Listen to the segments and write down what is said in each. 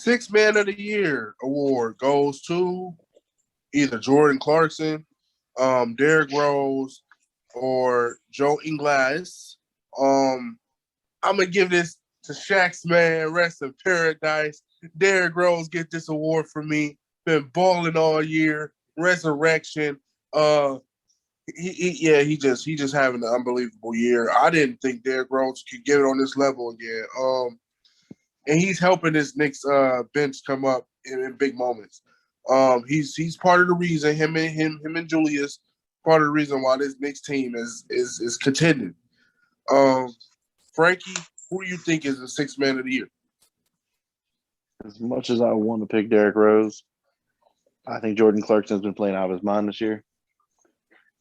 Six Man of the Year award goes to either Jordan Clarkson, Derrick Rose, or Joe Ingles. I'm gonna give this to Shaq's man, rest in paradise. Derrick Rose get this award for me. Been balling all year. Resurrection. He just having an unbelievable year. I didn't think Derrick Rose could get it on this level again. And he's helping this Knicks bench come up in big moments. He's part of the reason him and Julius part of the reason why this Knicks team is contending. Frankie, who do you think is the sixth man of the year? As much as I want to pick Derrick Rose, I think Jordan Clarkson's been playing out of his mind this year.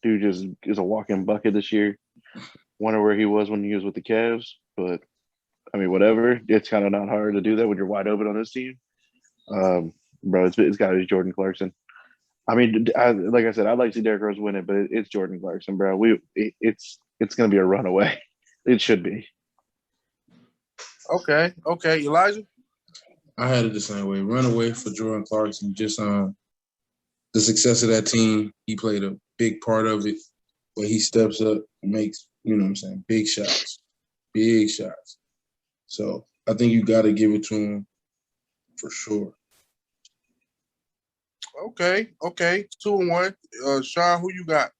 Dude just is a walking bucket this year. Wonder where he was when he was with the Cavs, but I mean, whatever. It's kind of not hard to do that when you're wide open on this team. Bro, it's got to be Jordan Clarkson. I mean, like I said, I'd like to see Derrick Rose win it, but it's Jordan Clarkson, bro. It's going to be a runaway. It should be. Okay, Elijah. I had it the same way. Runaway for Jordan Clarkson. Just the success of that team. He played a big part of it. Where he steps up and makes, big shots. Big shots. So I think you got to give it to him for sure. Okay. 2-1. Sean, who you got?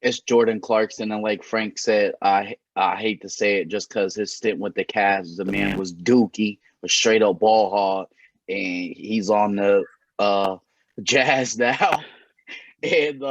It's Jordan Clarkson, and like Frank said, I hate to say it just because his stint with the Cavs, the man was dookie, a straight up ball hog, and he's on the Jazz now, and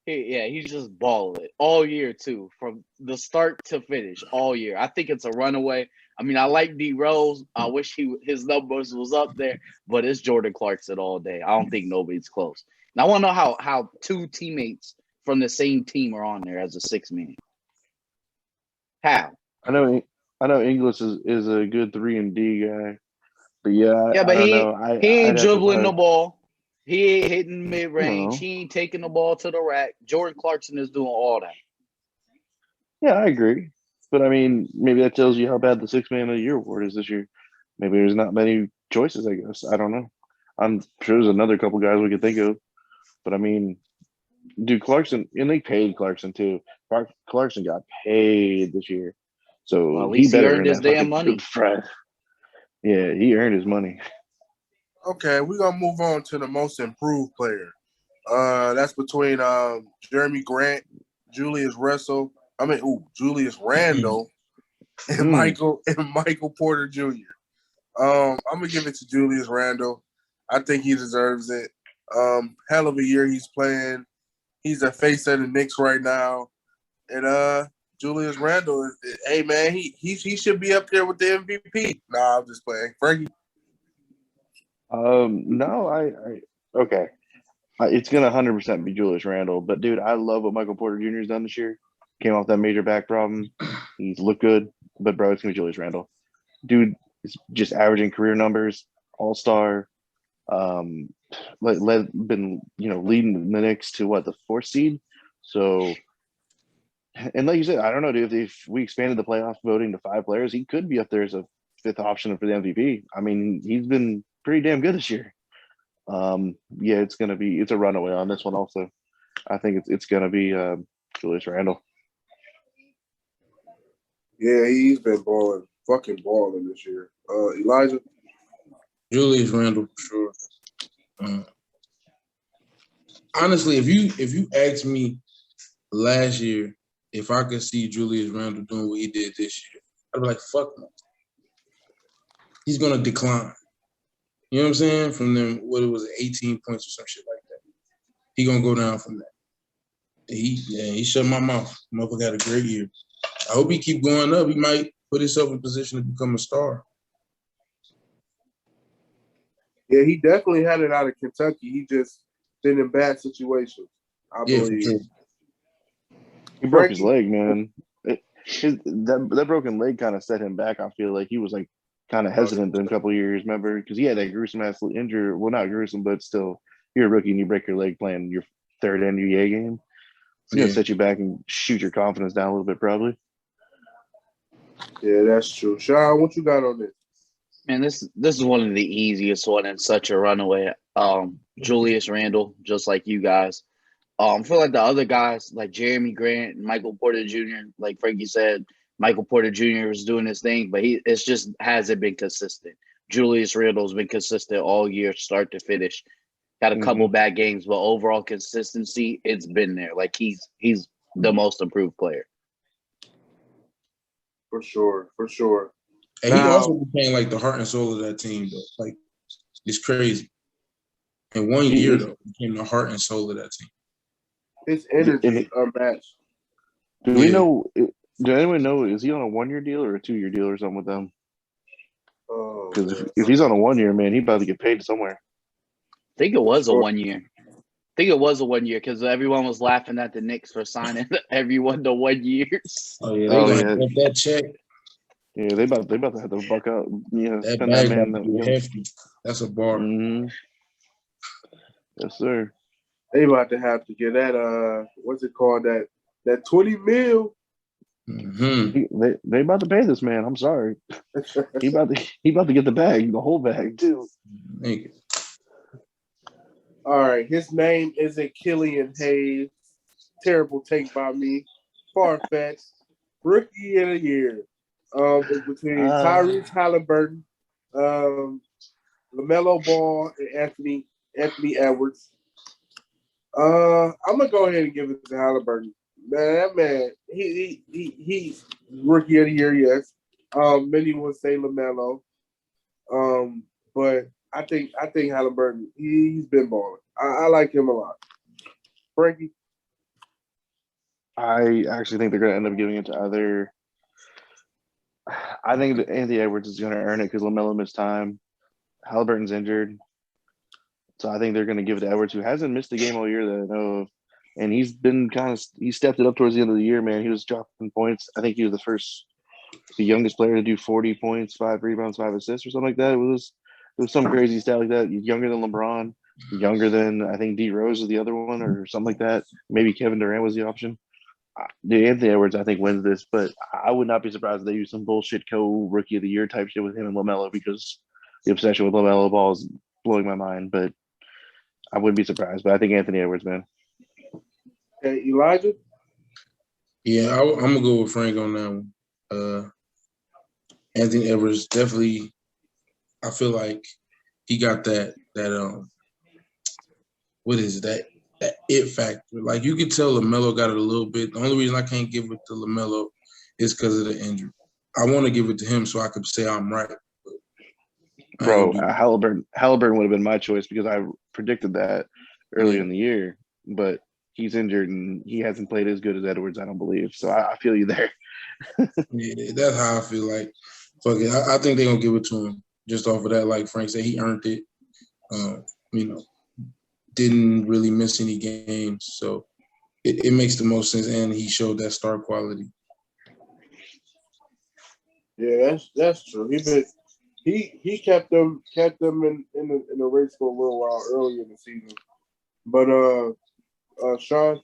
he's just balling all year too, from the start to finish, all year. I think it's a runaway. I mean, I like D Rose. I wish his numbers was up there, but it's Jordan Clarkson all day. I don't think nobody's close. And I want to know how two teammates from the same team are on there as a six man. How? I know Inglis is a good 3-and-D guy, but but he ain't dribbling the ball. He ain't hitting mid range. He ain't taking the ball to the rack. Jordan Clarkson is doing all that. Yeah, I agree. But I mean, maybe that tells you how bad the six man of the year award is this year. Maybe there's not many choices, I guess. I don't know. I'm sure there's another couple guys we could think of. But I mean, dude, Clarkson, and they paid Clarkson too. Clarkson got paid this year. So at least he earned his damn money. Yeah, he earned his money. Okay, we're gonna move on to the most improved player. That's between Jeremy Grant, Julius Randle, and Michael Porter Jr. I'm gonna give it to Julius Randle. I think he deserves it. Hell of a year he's playing. He's the face of the Knicks right now, and Julius Randle, hey man, he should be up there with the MVP. Nah, I'm just playing. Frankie. No, okay. It's gonna 100% be Julius Randle, but dude, I love what Michael Porter Jr. has done this year. Came off that major back problem. He's looked good, but bro, it's gonna be Julius Randle. Dude is just averaging career numbers, all-star. Been leading the Knicks to the 4th seed. So, and like you said, I don't know, dude. If we expanded the playoff voting to 5 players, he could be up there as a 5th option for the MVP. I mean, he's been pretty damn good this year. It's a runaway on this one also. I think it's gonna be Julius Randle. Yeah, he's been fucking balling this year. Elijah? Julius Randle for sure. Honestly, if you asked me last year if I could see Julius Randle doing what he did this year, I'd be like, fuck no. He's gonna decline. You know what I'm saying? From them, 18 points or some shit like that. He gonna go down from that. He shut my mouth. Motherfucker had a great year. I hope he keep going up. He might put himself in position to become a star. Yeah, he definitely had it out of Kentucky. He just been in bad situations, I believe. Sure. He broke his leg, man. That broken leg kind of set him back. I feel like he was kind of hesitant in a couple of years, remember? Because he had that gruesome ass injury. Well, not gruesome, but still, you're a rookie and you break your leg playing your 3rd NBA game. It's going to set you back and shoot your confidence down a little bit, probably. Yeah, that's true. Sean, what you got on this? Man, this is one of the easiest one and such a runaway. Julius Randle, just like you guys. I feel like the other guys, like Jeremy Grant and Michael Porter Jr., like Frankie said, Michael Porter Jr. was doing his thing, but it's just hasn't been consistent. Julius Randle's been consistent all year, start to finish. Got a couple bad games, but overall consistency, it's been there. Like he's the most improved player. For sure. And he also became like the heart and soul of that team, though. Like, it's crazy. In 1 year, though, he became the heart and soul of that team. His energy is unmatched. Do we know? Do anyone know? Is he on a 1-year deal or a 2-year deal or something with them? Because if he's on a 1-year, man, he's about to get paid somewhere. I think it was a 1 year. I think it was a 1 year because everyone was laughing at the Knicks for signing everyone to 1 years. Oh yeah, they gonna get that check. Yeah, they about to have to buck up. Yeah, That spend bag that man. about to be hefty. That's a bar. Mm-hmm. Yes, sir. They about to have to get that what's it called, that 20 mil. Mm-hmm. They about to pay this man. I'm sorry. he about to get the bag, the whole bag too. Thank you. All right, his name isn't Killian Hayes. Terrible take by me. Far-fetched. Rookie of the year. It's between Tyrese Halliburton, LaMelo Ball, and Anthony Edwards. I'm gonna go ahead and give it to Halliburton. Man, that man, he's rookie of the year, yes. Many would say LaMelo. But I think Halliburton, he's been balling. I like him a lot. Frankie? I actually think they're going to end up giving it to either. I think that Anthony Edwards is going to earn it because LaMelo missed time. Halliburton's injured. So I think they're going to give it to Edwards, who hasn't missed a game all year that I know of. And he's been he stepped it up towards the end of the year, man. He was dropping points. I think he was the youngest player to do 40 points, 5 rebounds, 5 assists or something like that. It was some crazy stat like that. He's younger than LeBron, younger than I think D Rose was the other one or something like that. Maybe Kevin Durant was the option. Anthony Edwards, I think, wins this, but I would not be surprised if they use some bullshit co-rookie of the year type shit with him and LaMelo because the obsession with LaMelo Ball is blowing my mind, but I wouldn't be surprised. But I think Anthony Edwards, man. Hey, Elijah? Yeah, I'm going to go with Frank on that one. Anthony Edwards definitely, I feel like he got that what is that it factor. Like you could tell LaMelo got it a little bit. The only reason I can't give it to LaMelo is because of the injury. I want to give it to him so I could say I'm right. Bro, Halliburton would have been my choice because I predicted that earlier in the year, but he's injured and he hasn't played as good as Edwards, I don't believe. So I feel you there. Yeah, that's how I feel like. Fuck it. I think they're going to give it to him just off of that. Like Frank said, he earned it. Didn't really miss any games. So it makes the most sense, and he showed that star quality. Yeah, that's true. He kept them in the race for a little while earlier in the season. But Sean?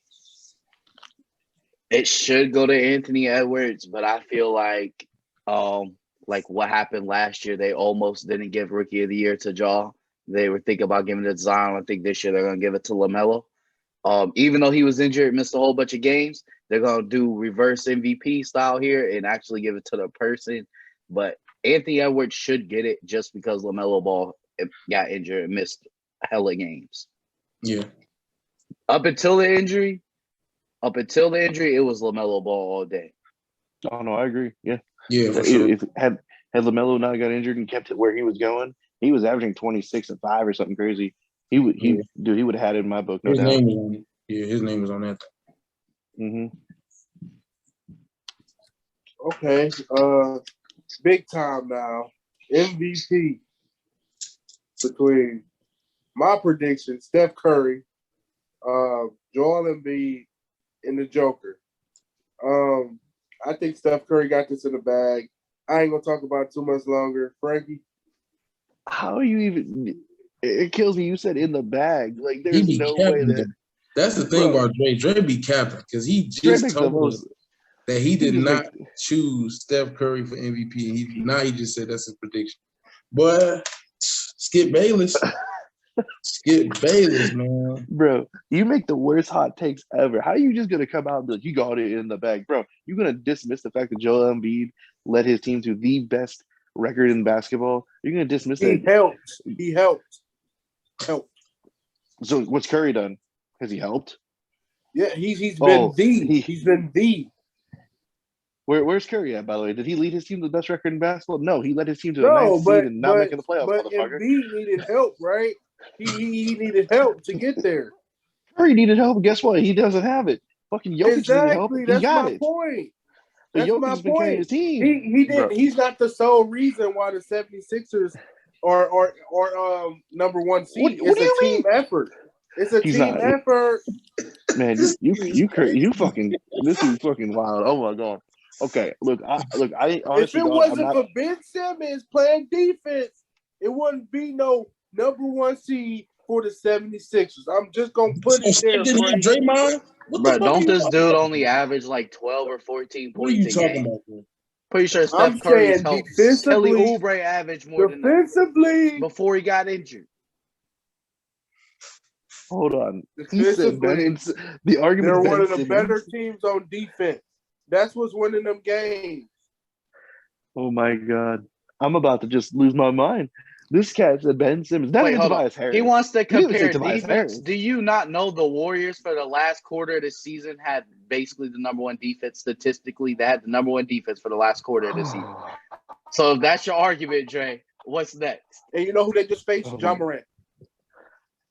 It should go to Anthony Edwards, but I feel like what happened last year, they almost didn't give Rookie of the Year to Ja. They were thinking about giving it to Zion. I think this year they're going to give it to LaMelo. Even though he was injured, missed a whole bunch of games, they're going to do reverse MVP style here and actually give it to the person. But Anthony Edwards should get it just because LaMelo Ball got injured and missed hella games. Yeah. Up until the injury, it was LaMelo Ball all day. Oh, no, I agree. Yeah. Yeah, for sure. If had LaMelo not got injured and kept it where he was going, he was averaging 26 and 5 or something crazy. He would have had it in my book, no doubt. His name was on that. Mm-hmm. Okay. Big time now. MVP between my prediction, Steph Curry, Joel Embiid, and the Joker. I think Steph Curry got this in the bag. I ain't gonna talk about it too much longer. Frankie? How are you even? It kills me. You said in the bag. Like there's no way that. That's the thing about Dre. Dre be capping because he just told us that he did not choose Steph Curry for MVP, and he just said that's his prediction. But Skip Bayless. Skip Bayless, man. Bro, you make the worst hot takes ever. How are you just gonna come out and be like, you got it in the bag, bro? You're gonna dismiss the fact that Joel Embiid led his team to the best record in basketball. You're gonna dismiss He that. helped. He helped. Helped. So what's Curry done? Has he helped? Yeah, he's Oh, been he's been the. Where's Curry at, by the way? Did he lead his team to the best record in basketball? No, he led his team to the No, ninth seed and not making the playoffs, but motherfucker. Embiid needed help, right? He needed help to get there. Curry needed help. Guess what? He doesn't have it. Fucking Jokic needed help. Exactly. He That's got my it. point. But That's Jokic my has been carrying his point. team. He Bro. did. He's not the sole reason why the 76ers are number one seed. What do you It's a team mean? effort. It's a He's team not. effort. Man, you fucking this is fucking wild. Oh my god. Okay, look, I If honestly, it God, I'm wasn't not. for Ben Simmons playing defense, it wouldn't be no number one seed for the 76ers. I'm just gonna put So it there. Skip didn't have Frank. Draymond? What the Bro, fuck are don't you this talking dude about? only average like 12 or 14 What are points you a talking game? about, bro? Pretty sure I'm Steph Curry's saying helped Kelly defensively, Oubre average more than that defensively, before he got injured. Hold on. He said defensively, the argument they're is one Ben of the Simmons. better teams on defense. That's what's winning them games. Oh my god, I'm about to just lose my mind. This cat said Ben Simmons. Not Wait, even hold on. Tobias Harris. He wants to You didn't say compare Tobias defense. Harris. Do you not know the Warriors for the last quarter of the season had basically the number one defense statistically? They had the number one defense for the last quarter of the season. So if that's your argument, Dre, what's next? And you know who they just faced? Oh. John Morant.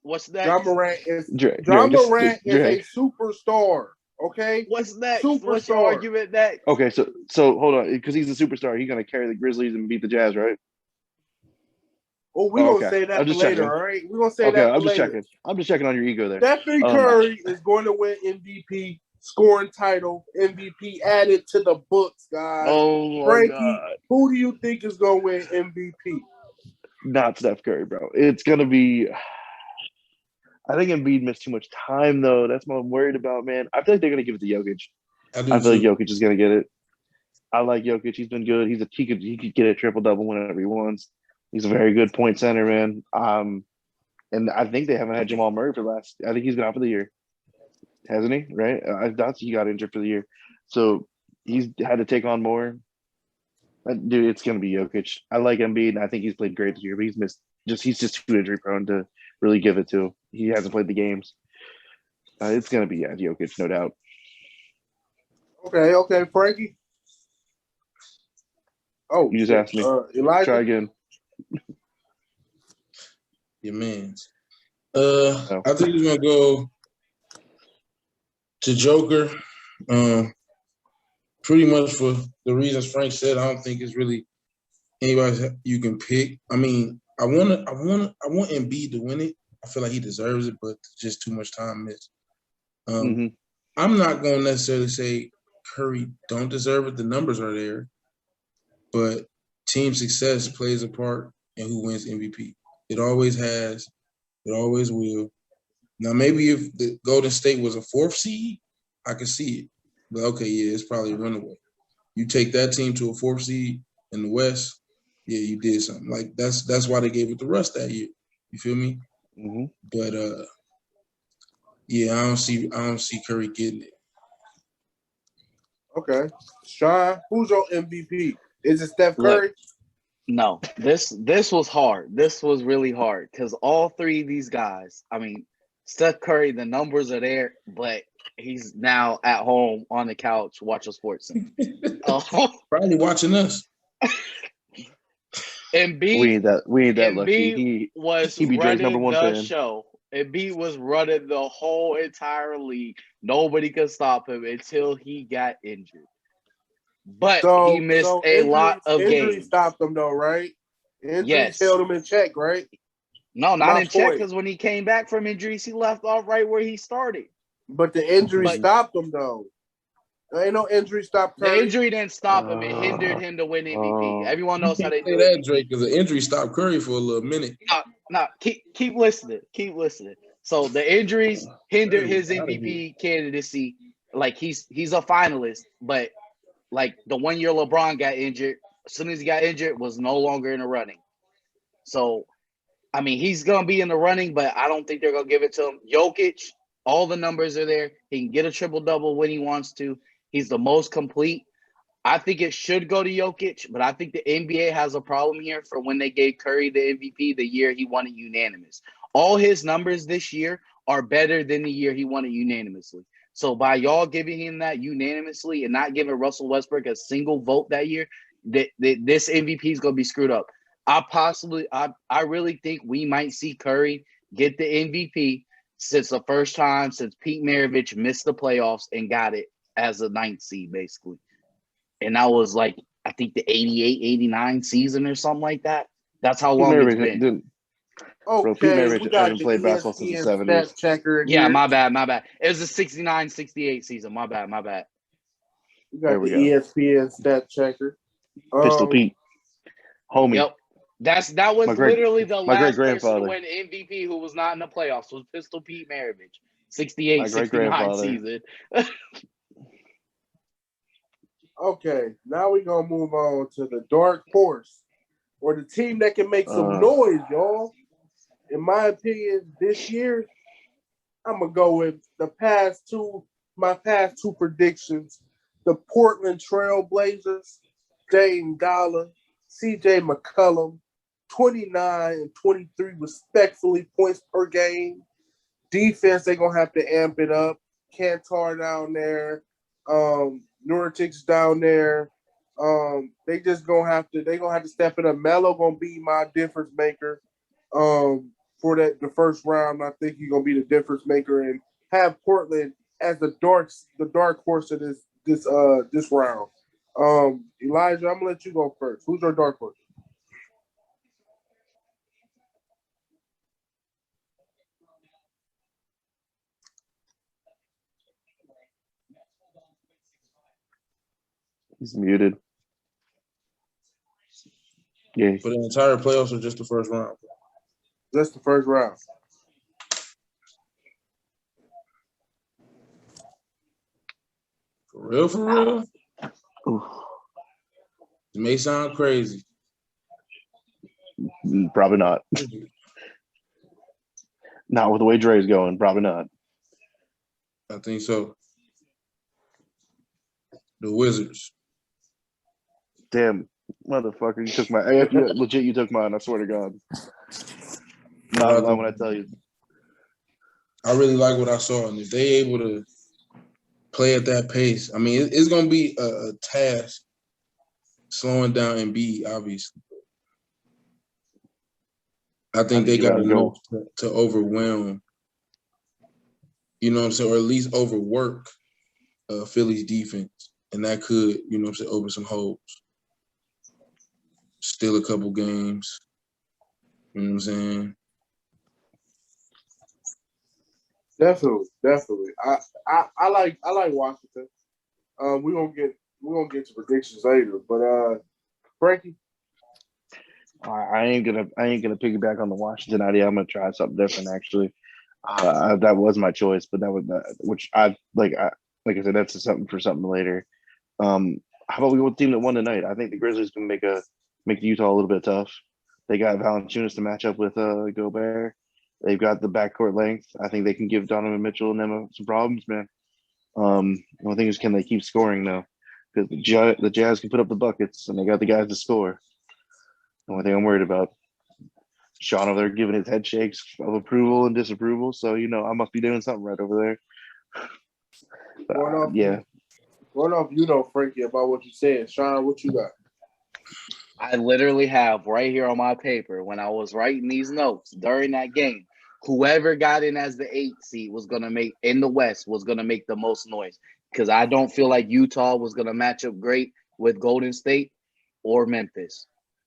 What's next? John Morant is Dre, John just Morant is Dre. a superstar. Okay, What's next? Superstar. What's your argument next? Okay, so hold on, because he's a superstar, he's gonna carry the Grizzlies and beat the Jazz, right? well, we're Oh, gonna okay. say that I'm for just later. checking. All right, we're gonna say Okay, that I'm for just later. checking. I'm just checking on your ego there. Stephen Curry is going to win MVP, scoring title, MVP added to the books, guys. Oh my Frankie, god. who do you think is going to win MVP? Not Steph Curry, bro. It's gonna be. I think Embiid missed too much time, though. That's what I'm worried about, man. I feel like they're gonna give it to Jokic. I I do feel like too. Jokic is gonna get it. I like Jokic. He's been good. He could get a triple double whenever he wants. He's a very good point center, man. And I think they haven't had Jamal Murray for the last. I think he's been out for the year, hasn't he? Right? I thought he got injured for the year, so he's had to take on more. Dude, it's gonna be Jokic. I like Embiid, and I think he's played great this year, but he's missed. He's just too injury prone to really give it to. He hasn't played the games. It's gonna be Jokic, no doubt. Okay, Frankie. Oh, You just asked me. Elijah. Try again. Your man's. I think he's gonna go to Joker. Pretty much for the reasons Frank said. I don't think it's really anybody you can pick. I mean, I want Embiid to win it. I feel like he deserves it, but just too much time missed. I'm not going to necessarily say Curry don't deserve it. The numbers are there, but team success plays a part in who wins MVP. It always has. It always will. Now, maybe if the Golden State was a fourth seed, I could see it. But okay, yeah, it's probably a runaway. You take that team to a fourth seed in the West, yeah, you did something. Like that's why they gave it to Russ that year. You feel me? Mm-hmm. But yeah, I don't see Curry getting it. Okay, Sean, who's your MVP? Is it Steph Curry? No, this was hard. This was really hard because all three of these guys. I mean, Steph Curry, the numbers are there, but he's now at home on the couch watching Sports Center. Probably watching us. Embiid, we ain't that lucky. He was be Dre's running #1 the fan. show. Embiid was running the whole entire league. Nobody could stop him until he got injured. But he missed a lot of games. Injury stopped him, though, right? Injuries held him in check, right? No, not in check, because when he came back from injuries, he left off right where he started. But the injury stopped him, though. There ain't no injury stop Curry. The injury didn't stop him. It hindered him to win MVP. Everyone knows how they do that, Drake, because the injury stopped Curry for a little minute. No, keep listening. Keep listening. So the injuries hindered his MVP candidacy. Like he's a finalist, but like the 1 year LeBron got injured, as soon as he got injured, was no longer in the running. So, I mean, he's going to be in the running, but I don't think they're going to give it to him. Jokic, all the numbers are there. He can get a triple-double when he wants to. He's the most complete. I think it should go to Jokic, but I think the NBA has a problem here for when they gave Curry the MVP the year he won it unanimous. All his numbers this year are better than the year he won it unanimously. So by y'all giving him that unanimously and not giving Russell Westbrook a single vote that year, this MVP is going to be screwed up. I really think we might see Curry get the MVP since the first time since Pete Maravich missed the playoffs and got it as a ninth seed, basically. And that was like, I think the 88, 89 season or something like that. That's how long it's been. Bro, Pete Okay, Maravich we got hasn't the played basketball since the ESPN 70s. stat checker in Yeah, here. my bad. It was the 69, 68 season. My bad. We There got we the go. ESPN stat checker. Pistol Pete. Homie. Yep. That was My great- literally the my last person great-grandfather. to win MVP who was not in the playoffs was Pistol Pete Maravich. 68, My 69 great-grandfather. season. Okay, now we're going to move on to the dark horse, or the team that can make some Uh. noise, y'all. In my opinion, this year, I'm going to go with my past two predictions. The Portland Trail Blazers, Dame Dollar, CJ McCollum, 29 and 23 respectfully points per game. Defense, they're going to have to amp it up. Kantar down there. Nurkic's down there. They just gonna have to step it up. Melo gonna be my difference maker. For the first round, I think he's gonna be the difference maker and have Portland as the dark horse of this round. Elijah, I'm gonna let you go first. Who's your dark horse? He's muted. Yeah. For the entire playoffs or just the first round? Just the first round. For real, for real? Oof. It may sound crazy. Probably not. Not with the way Dre's going. Probably not. I think so. The Wizards. Damn, motherfucker! You took my. Legit, you took mine. I swear to God. Not lying when I tell you. I really like what I saw, and if they able to play at that pace, I mean, it's going to be a task slowing down Embiid, obviously. I think they got enough to overwhelm, you know what I'm saying, or at least overwork Philly's defense, and that could, you know what I'm saying, open some holes. Steal a couple games, you know what I'm saying. Definitely. I like Washington. We're gonna get to predictions later, but Frankie. I ain't gonna piggyback on the Washington idea. I'm gonna try something different. Actually, that was my choice, but that was which I like. Like I said, that's something for something later. How about we go with the team that won tonight? I think the Grizzlies can make Utah a little bit tough. They got Valanciunas to match up with Gobert. They've got the backcourt length. I think they can give Donovan Mitchell and them some problems, man. The only thing is, can they keep scoring though? Because the Jazz can put up the buckets, and they got the guys to score. The only thing I'm worried about. Sean over there giving his head shakes of approval and disapproval. So, I must be doing something right over there. Yeah. Going off, Frankie, about what you said. Sean, what you got? I literally have right here on my paper when I was writing these notes during that game, whoever got in as the 8th seed was going to make in the West was going to make the most noise, because I don't feel like Utah was going to match up great with Golden State or Memphis.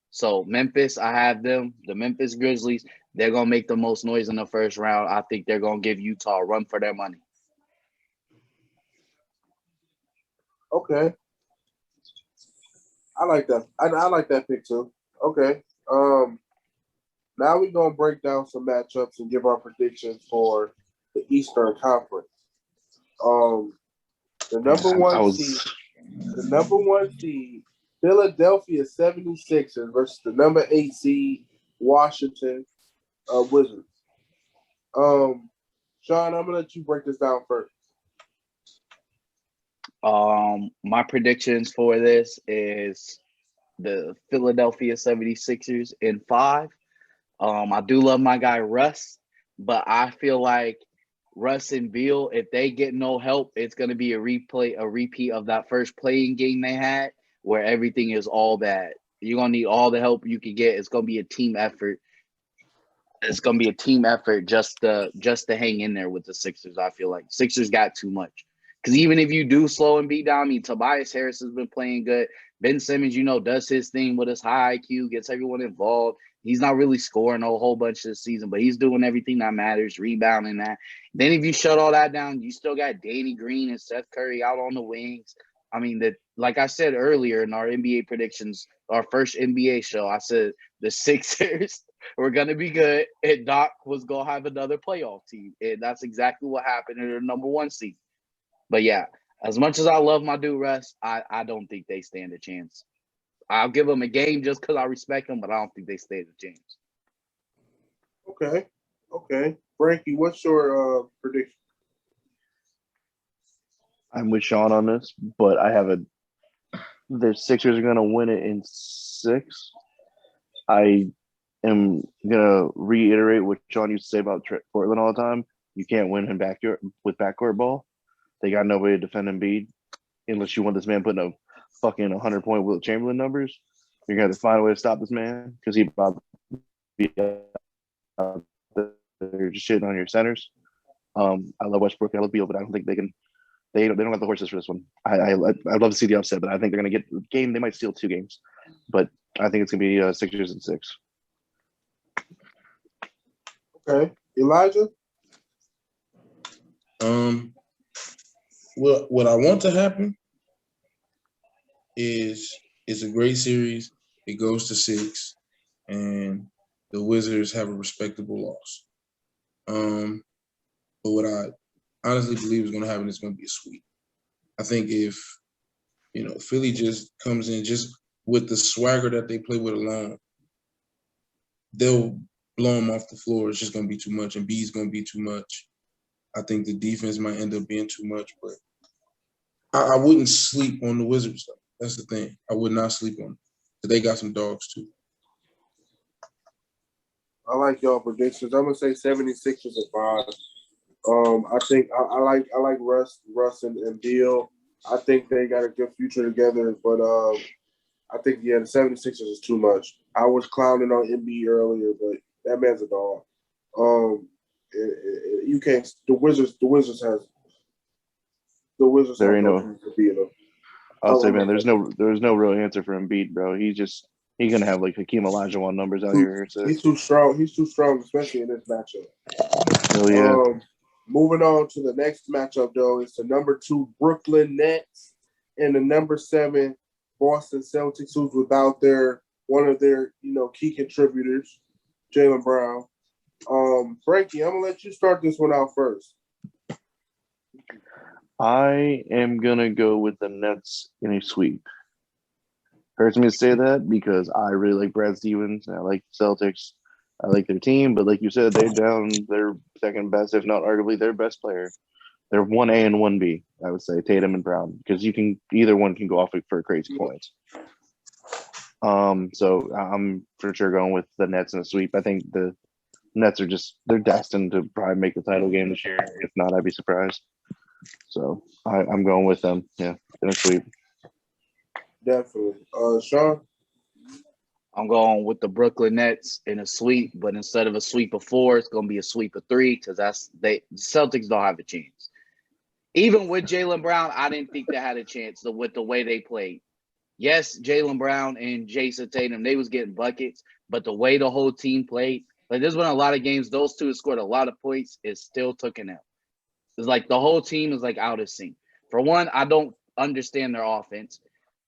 So Memphis, I have them, the Memphis Grizzlies. They're going to make the most noise in the first round. I think they're going to give Utah a run for their money. Okay. I like that. I like that pick too. Okay. Now we're gonna break down some matchups and give our predictions for the Eastern Conference. The number one seed, Philadelphia 76ers versus the number 8 seed, Washington Wizards. Sean, I'm gonna let you break this down first. My predictions for this is the Philadelphia 76ers in 5. I do love my guy Russ, but I feel like Russ and Beal, if they get no help, it's going to be a repeat of that first playing game they had where everything is all bad. You're going to need all the help you can get. It's going to be a team effort. It's going to be a team effort just to hang in there with the Sixers. I feel like Sixers got too much. Because even if you do slow and beat down, I mean, Tobias Harris has been playing good. Ben Simmons, does his thing with his high IQ, gets everyone involved. He's not really scoring a whole bunch this season, but he's doing everything that matters, rebounding that. Then if you shut all that down, you still got Danny Green and Seth Curry out on the wings. I mean, like I said earlier in our NBA predictions, our first NBA show, I said the Sixers were going to be good and Doc was going to have another playoff team. And that's exactly what happened in the number 1 seed. But yeah, as much as I love my dude Russ, I don't think they stand a chance. I'll give them a game just because I respect them, but I don't think they stand a chance. Okay. Frankie, what's your prediction? I'm with Sean on this, but I have the Sixers are going to win it in 6. I am going to reiterate what Sean used to say about Portland all the time. You can't win with backcourt ball. They got nobody to defend Embiid unless you want this man putting up fucking 100-point Wilt Chamberlain numbers. You're going to have to find a way to stop this man because he's about to be out there just shitting on your centers. I love Westbrook. I love Beal, but I don't think they can. They don't have the horses for this one. I'd love to see the upset, but I think they're going to get the game. They might steal 2 games, but I think it's going to be Sixers in 6. Okay, Elijah. Well, what I want to happen is it's a great series. It goes to 6, and the Wizards have a respectable loss. But what I honestly believe is going to happen is going to be a sweep. I think if Philly just comes in just with the swagger that they play with alone, they'll blow them off the floor. It's just going to be too much, and B's going to be too much. I think the defense might end up being too much, but I wouldn't sleep on the Wizards, though. That's the thing. I would not sleep on them. They got some dogs, too. I like y'all predictions. I'm gonna say 76ers at 5. I think I like Russ and Beal. I think they got a good future together, but I think the 76ers is too much. I was clowning on Embiid earlier, but that man's a dog. You can't. The Wizards There ain't have to beat them. I'll say, man, there's no real answer for Embiid, bro. He's gonna have like Hakeem Olajuwon numbers out here. So. He's too strong. He's too strong, especially in this matchup. Oh yeah. Moving on to the next matchup, though, it's the number 2 Brooklyn Nets and the number 7 Boston Celtics, who's without one of their key contributors, Jaylen Brown. Frankie, I'm gonna let you start this one out first. I am gonna go with the Nets in a sweep. Hurts me to say that because I really like Brad Stevens. And I like the Celtics. I like their team, but like you said, they're down their second best, if not arguably their best player. They're 1A and 1B, I would say, Tatum and Brown, because either one can go off for crazy points. So I'm for sure going with the Nets in a sweep. I think the Nets they're destined to probably make the title game this year. If not, I'd be surprised. So I'm going with them. Yeah, in a sweep. Definitely. Sean? I'm going with the Brooklyn Nets in a sweep, but instead of a sweep of 4, it's going to be a sweep of 3 because the Celtics don't have a chance. Even with Jaylen Brown, I didn't think they had a chance with the way they played. Yes, Jaylen Brown and Jason Tatum, they was getting buckets, but the way the whole team played, like there's been a lot of games, those two have scored a lot of points, it still took an L. It's like the whole team is like out of sync. For one, I don't understand their offense.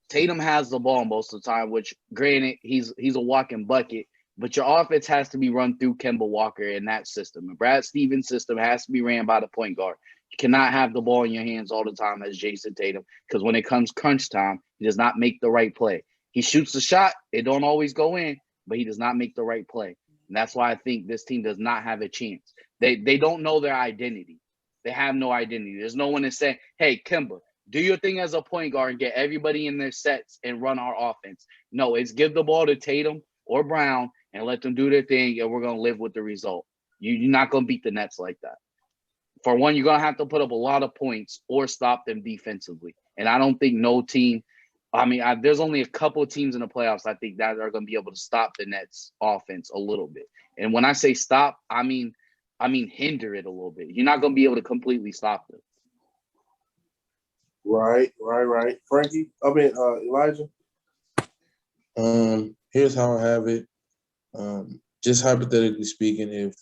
Tatum has the ball most of the time, which granted, he's a walking bucket, but your offense has to be run through Kemba Walker in that system. And Brad Stevens' system has to be ran by the point guard. You cannot have the ball in your hands all the time as Jason Tatum, because when it comes crunch time, he does not make the right play. He shoots the shot, it don't always go in, but he does not make the right play. And that's why I think this team does not have a chance. They don't know their identity. They have no identity. There's no one to say, hey, Kemba, do your thing as a point guard and get everybody in their sets and run our offense. No, it's give the ball to Tatum or Brown and let them do their thing, and we're going to live with the result. You're not going to beat the Nets like that. For one, you're going to have to put up a lot of points or stop them defensively. And I don't think no team – there's only a couple of teams in the playoffs I think that are going to be able to stop the Nets offense a little bit. And when I say stop, I mean hinder it a little bit. You're not going to be able to completely stop them. Right. Elijah. Here's how I have it. Just hypothetically speaking, if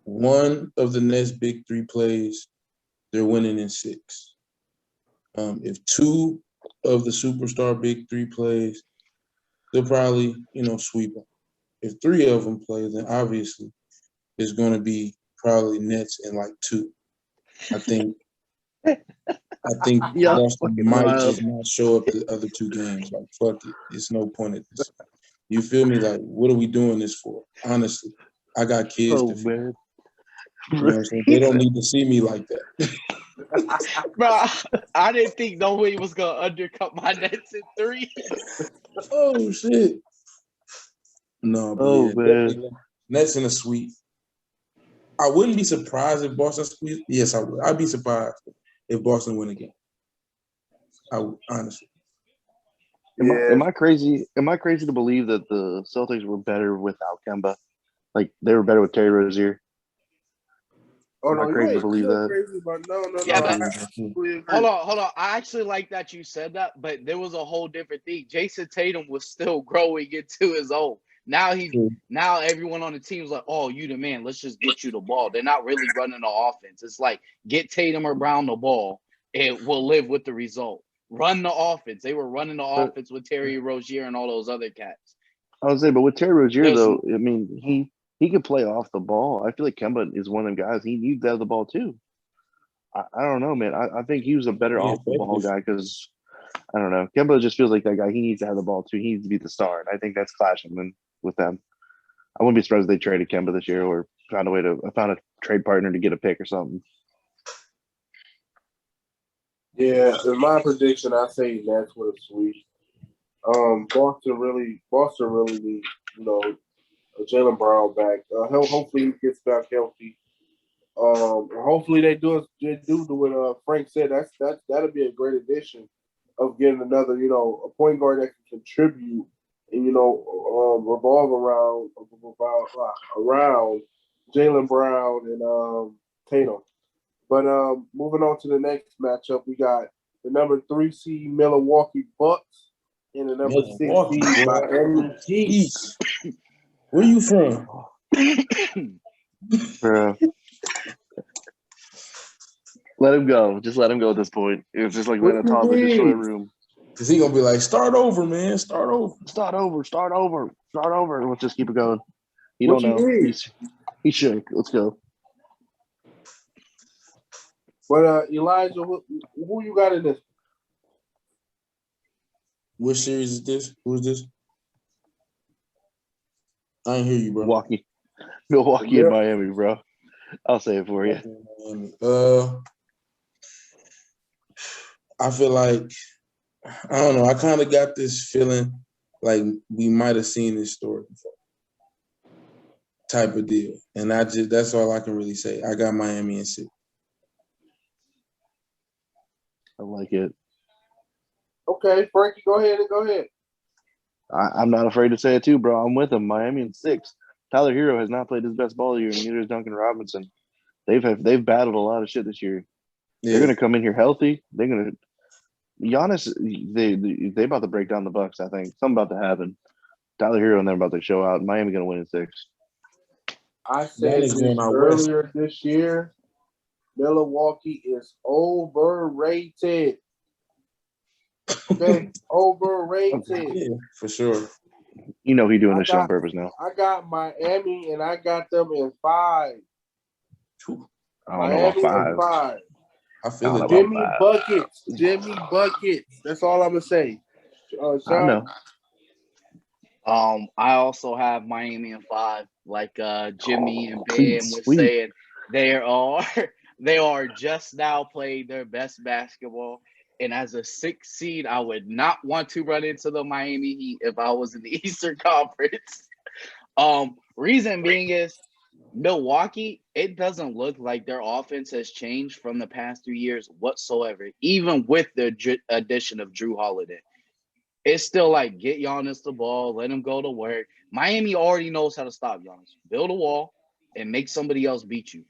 one of the Nets' big three plays, they're winning in 6. If 2 of the superstar big three plays, they'll probably, sweep them. If 3 of them play, then obviously it's going to be probably Nets in like 2. I think Yeah, Boston fucking might wild. just not show up the other 2 games. Like, fuck it. It's no point at this. You feel me? Like, what are we doing this for? Honestly, I got kids to feed. Man. You know what I'm saying? They don't need to see me like that. Bro, I didn't think no way was going to undercut my Nets in 3. Oh, shit. No, but Oh, yeah, man. definitely Nets in a sweep. I wouldn't be surprised if Boston squeezed. Yes, I would. I'd be surprised if Boston win again. I would, honestly. Am I crazy? Am I crazy to believe that the Celtics were better without Kemba? Like they were better with Terry Rozier? Oh, Am I no, crazy you to believe ain't that? crazy, but no. Yeah, I but absolutely agree. hold on. I actually like that you said that, but there was a whole different thing. Jason Tatum was still growing into his own. Now everyone on the team's like, oh, you the man. Let's just get you the ball. They're not really running the offense. It's like get Tatum or Brown the ball, and we'll live with the result. Run the offense. They were running the offense with Terry Rozier and all those other cats. I would say, but with Terry Rozier There's- though, I mean he could play off the ball. I feel like Kemba is one of them guys. He needs to have the ball too. I don't know, man. I think he was a better off the ball guy because I don't know. Kemba just feels like that guy. He needs to have the ball too. He needs to be the star, and I think that's clashing with them. I wouldn't be surprised if they traded Kemba this year or found a trade partner to get a pick or something. Yeah, in my prediction, I say Nets with a sweep. Boston really needs, Jaylen Brown back. Hopefully he gets back healthy. Hopefully they do what Frank said. That'll be a great addition of getting another, a point guard that can contribute and revolve around Jaylen Brown and Tatum. But moving on to the next matchup, we got the number 3 seed Milwaukee Bucks and the number 6 seed Miami Heat. Where you from? Bro. Let him go. Just let him go at this point. It's just like letting a toddler destroy a room. Because he going to be like, start over, man. Start over. Let's just keep it going. You don't know. He should. Let's go. But Elijah, who you got in this? Which series is this? Who is this? I ain't hear you, bro. Milwaukee and Miami, bro. I'll say it for you. I feel like I don't know. I kind of got this feeling like we might have seen this story before, type of deal. And that's all I can really say. I got Miami in 6. I like it. Okay, Frankie, go ahead. I'm not afraid to say it too, bro. I'm with him. Miami in 6. Tyler Hero has not played his best ball year, and neither has Duncan Robinson. They've battled a lot of shit this year. Yeah. They're gonna come in here healthy. They're gonna Giannis. They about to break down the Bucks. I think something about to happen. Tyler Hero and them about to show out. Miami gonna win in 6. I said this earlier this year. Milwaukee is overrated. Okay, overrated. Yeah, for sure. You know he's doing this shit on purpose now. I got Miami and I got them in 5. I don't know about 5. I feel it. Jimmy buckets. That's all I'm gonna say. I know. I also have Miami in 5. Like Jimmy and Clean Bam was sweep. saying, they are they are just now playing their best basketball. And as a 6th seed, I would not want to run into the Miami Heat if I was in the Eastern Conference. Reason being is Milwaukee, it doesn't look like their offense has changed from the past 2 years whatsoever, even with the addition of Drew Holiday. It's still like get Giannis the ball, let him go to work. Miami already knows how to stop Giannis. Build a wall and make somebody else beat you.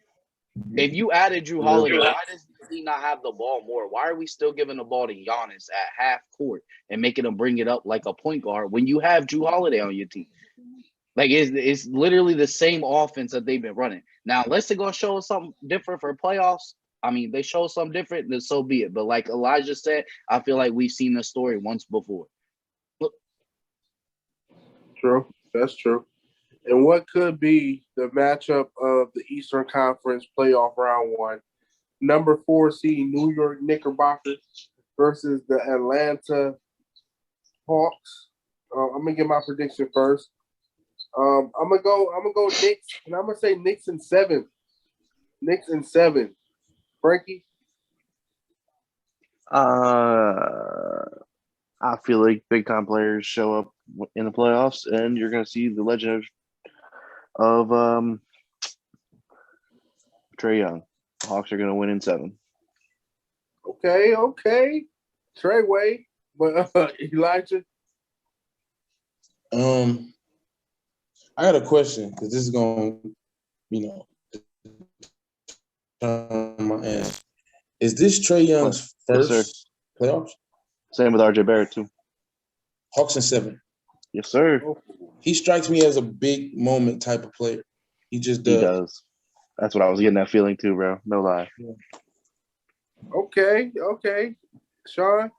If you added Drew Holiday, why does he not have the ball more? Why are we still giving the ball to Giannis at half court and making him bring it up like a point guard when you have Drew Holiday on your team? Like it's literally the same offense that they've been running. Now, unless they're gonna show us something different for playoffs, I mean, they show something different, then so be it. But like Elijah said, I feel like we've seen this story once before. True. That's true. And what could be the matchup of the Eastern Conference playoff round 1? Number 4 seed New York Knickerbockers versus the Atlanta Hawks. I'm gonna get my prediction first. I'm gonna go Knicks, and I'm gonna say Knicks in 7. Knicks in 7. Frankie. I feel like big time players show up in the playoffs, and you're going to see the legend of Trae Young. The Hawks are going to win in 7. Okay. Treyway, but Elijah. I got a question because this is going, my answer. Is this Trae Young's Yes, first playoffs? Same with RJ Barrett too. Hawks in 7. Yes, sir. He strikes me as a big moment type of player. He just does. He does. That's what I was getting that feeling too, bro. No lie. Okay. Sean?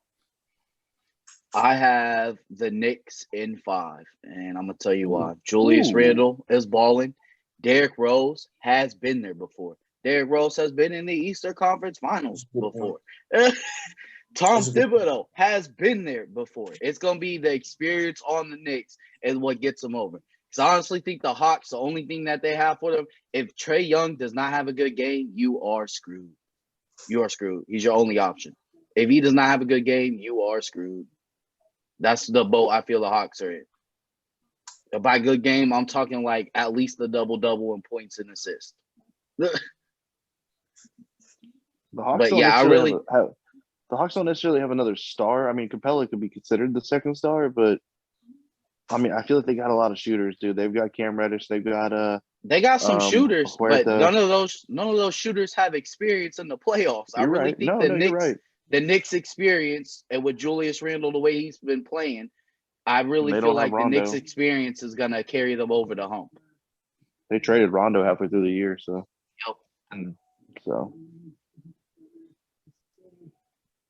I have the Knicks in 5, and I'm gonna tell you why. Julius Randle is balling. Derrick Rose has been there before. Derrick Rose has been in the Eastern Conference Finals before. Tom Thibodeau has been there before. It's gonna be the experience on the Knicks and what gets them over. Because I honestly think the Hawks, the only thing that they have for them, if Trae Young does not have a good game, you are screwed. You are screwed. He's your only option. If he does not have a good game, you are screwed. That's the boat I feel the Hawks are in. By good game, I'm talking like at least the double-double in points and assists. The Hawks But don't yeah, I necessarily really have the Hawks don't necessarily have another star. I mean, Capella could be considered the second star, but I mean, I feel like they got a lot of shooters, dude. They've got Cam Reddish, they've got they got some shooters, but Huerta. none of those shooters have experience in the playoffs. I You're really right. think No, you're right. the Knicks experience, and with Julius Randle the way he's been playing, I really They feel don't have like the Knicks Rondo. experience is gonna carry them over the hump. They traded Rondo halfway through the year, so Yep. so